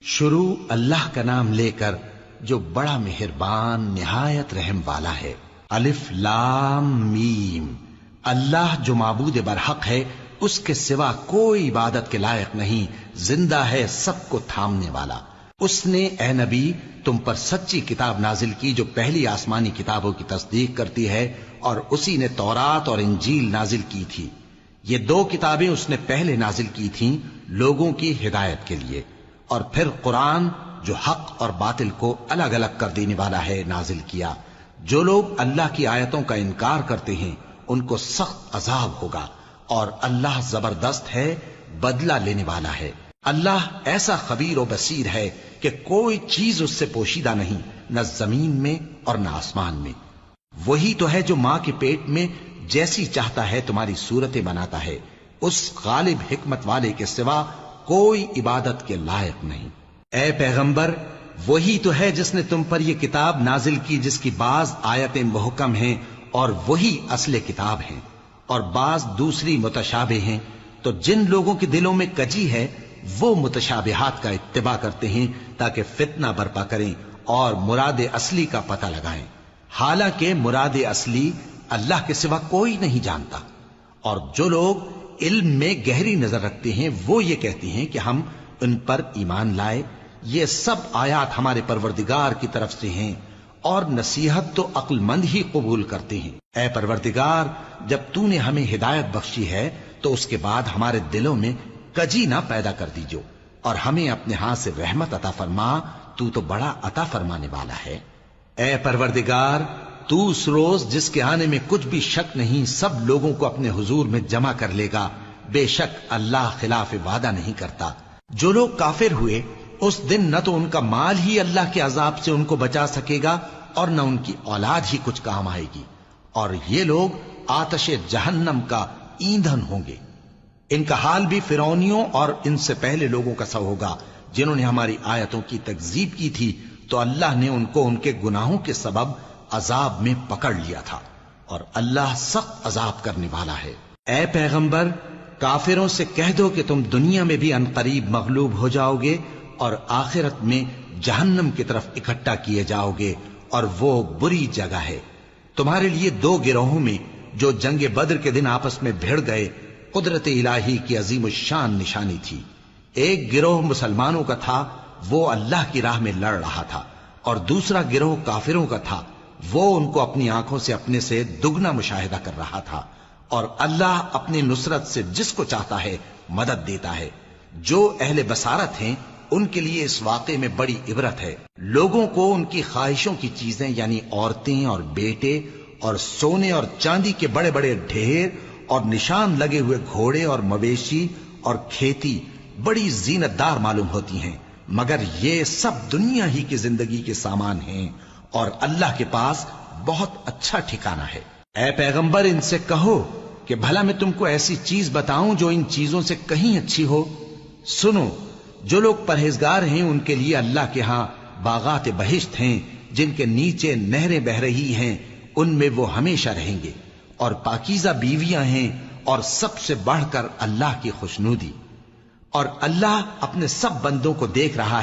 شروع اللہ کا نام لے کر جو بڑا مہربان نہایت رحم والا ہے۔ الف لام میم۔ اللہ جو معبود برحق ہے، اس کے سوا کوئی عبادت کے لائق نہیں، زندہ ہے، سب کو تھامنے والا۔ اس نے اے نبی تم پر سچی کتاب نازل کی جو پہلی آسمانی کتابوں کی تصدیق کرتی ہے، اور اسی نے تورات اور انجیل نازل کی تھی۔ یہ دو کتابیں اس نے پہلے نازل کی تھیں لوگوں کی ہدایت کے لیے، اور پھر قرآن جو حق اور باطل کو الگ الگ کر دینے والا ہے نازل کیا۔ جو لوگ اللہ کی آیتوں کا انکار کرتے ہیں ان کو سخت عذاب ہوگا، اور اللہ زبردست ہے، بدلہ لینے والا ہے۔ اللہ ایسا خبیر و بصیر ہے کہ کوئی چیز اس سے پوشیدہ نہیں، نہ زمین میں اور نہ آسمان میں۔ وہی تو ہے جو ماں کے پیٹ میں جیسی چاہتا ہے تمہاری صورتیں بناتا ہے، اس غالب حکمت والے کے سوا کوئی عبادت کے لائق نہیں۔ اے پیغمبر، وہی تو ہے جس نے تم پر یہ کتاب نازل کی جس کی بعض آیتیں محکم ہیں اور وہی اصل کتاب ہیں، اور بعض دوسری متشابہ ہیں۔ تو جن لوگوں کے دلوں میں کجی ہے وہ متشابہات کا اتباع کرتے ہیں تاکہ فتنہ برپا کریں اور مراد اصلی کا پتہ لگائیں، حالانکہ مراد اصلی اللہ کے سوا کوئی نہیں جانتا۔ اور جو لوگ علم میں گہری نظر رکھتے ہیں وہ یہ کہتے ہیں کہ ہم ان پر ایمان لائے۔ یہ سب آیات ہمارے پروردگار کی طرف سے ہیں، اور نصیحت تو عقل مند ہی قبول کرتے ہیں۔ اے پروردگار، جب تو نے ہمیں ہدایت بخشی ہے تو اس کے بعد ہمارے دلوں میں کجی نہ پیدا کر دیجو، اور ہمیں اپنے ہاتھ سے رحمت عطا فرما، تو بڑا عطا فرمانے والا ہے۔ اے پروردگار، تو اس روز جس کے آنے میں کچھ بھی شک نہیں سب لوگوں کو اپنے حضور میں جمع کر لے گا۔ بے شک اللہ خلاف وعدہ نہیں کرتا۔ جو لوگ کافر ہوئے اس دن نہ تو ان کا مال ہی اللہ کے عذاب سے ان کو بچا سکے گا اور نہ ان کی اولاد ہی کچھ کام آئے گی، اور یہ لوگ آتش جہنم کا ایندھن ہوں گے۔ ان کا حال بھی فرعونیوں اور ان سے پہلے لوگوں کا سا ہوگا جنہوں نے ہماری آیتوں کی تکذیب کی تھی، تو اللہ نے ان کو ان کے گناہوں کے سبب عذاب میں پکڑ لیا تھا، اور اللہ سخت عذاب کرنے والا ہے۔ اے پیغمبر، کافروں سے کہہ دو کہ تم دنیا میں بھی عنقریب مغلوب ہو جاؤ گے اور آخرت میں جہنم کی طرف اکٹھا کیے جاؤ گے، اور وہ بری جگہ ہے۔ تمہارے لیے دو گروہوں میں جو جنگ بدر کے دن آپس میں بھڑ گئے قدرت الہی کی عظیم الشان نشانی تھی۔ ایک گروہ مسلمانوں کا تھا، وہ اللہ کی راہ میں لڑ رہا تھا، اور دوسرا گروہ کافروں کا تھا، وہ ان کو اپنی آنکھوں سے اپنے سے دگنا مشاہدہ کر رہا تھا۔ اور اللہ اپنی نصرت سے جس کو چاہتا ہے مدد دیتا ہے۔ جو اہل بصارت ہیں ان کے لیے اس واقعے میں بڑی عبرت ہے۔ لوگوں کو ان کی خواہشوں کی چیزیں یعنی عورتیں اور بیٹے اور سونے اور چاندی کے بڑے بڑے ڈھیر اور نشان لگے ہوئے گھوڑے اور مویشی اور کھیتی بڑی زینت دار معلوم ہوتی ہیں، مگر یہ سب دنیا ہی کی زندگی کے سامان ہیں، اور اللہ کے پاس بہت اچھا ٹھکانہ ہے۔ اے پیغمبر، ان سے کہو کہ بھلا میں تم کو ایسی چیز بتاؤں جو ان چیزوں سے کہیں اچھی ہو؟ سنو، جو لوگ پرہیزگار ہیں ان کے لیے اللہ کے ہاں باغات بہشت ہیں جن کے نیچے نہریں بہ رہی ہیں، ان میں وہ ہمیشہ رہیں گے، اور پاکیزہ بیویاں ہیں، اور سب سے بڑھ کر اللہ کی خوشنودی۔ اور اللہ اپنے سب بندوں کو دیکھ رہا ہے۔